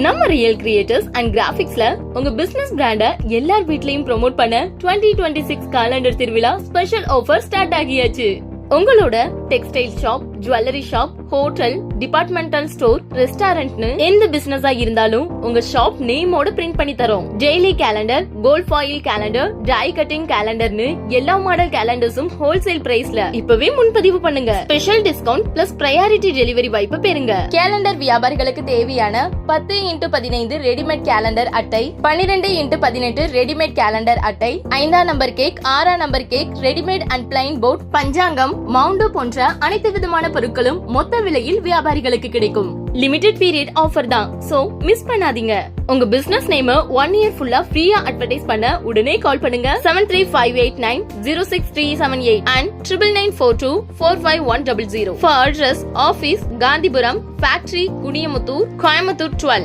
நம்ம real creators and கிராபிக்ஸ்ல உங்க business பிராண்ட எல்லார் வீட்லயும் ப்ரோமோட் பண்ண 2026 காலண்டர் திருவிழா ஸ்பெஷல் ஆஃபர் ஸ்டார்ட் ஆகியாச்சு. உங்களோட textile shop, jewellery shop, hotel, departmental store, ரெஸ்டாரண்ட்னு எந்த பிசினஸா இருந்தாலும் உங்க ஷாப் நேமோட பிரிண்ட் பண்ணி தரோம். Daily calendar, gold foil calendar, die cutting கேலண்டர்னு எல்லா மாடல் கேலண்டர்ஸும் ஹோல்சேல் பிரைஸ்ல இப்பவே முன்பதிவு பண்ணுங்க. Special discount plus priority delivery வாய்ப்பு பெறுங்க. கேலண்டர் வியாபாரிகளுக்கு தேவையான 10x15 ரெடிமேட் கேலண்டர் அட்டை, 12x18 ரெடிமேட் கேலண்டர் அட்டை, 5ஆம் நம்பர் கேக், 6ஆம் number cake, readymade and plain board, பஞ்சாங்கம், மவுண்டோ போன்ற அனைத்து விதமான பொருட்களும் மொத்த விலையில் வியாபாரிகளுக்கு கிடைக்கும். லிமிடெட் பீரியட் ஆஃபர் தான், சோ மிஸ் பண்ணாதீங்க. உங்க பிசினஸ் நேம 1 இயர் ஃபுல்லா ஃப்ரீயா அட்வர்டைஸ் பண்ண உடனே கால் பண்ணுங்க 7358906378 and 9994245100. For address, office, Gandhipuram, Factory, Kudiyamuttur, Coimbatore 12.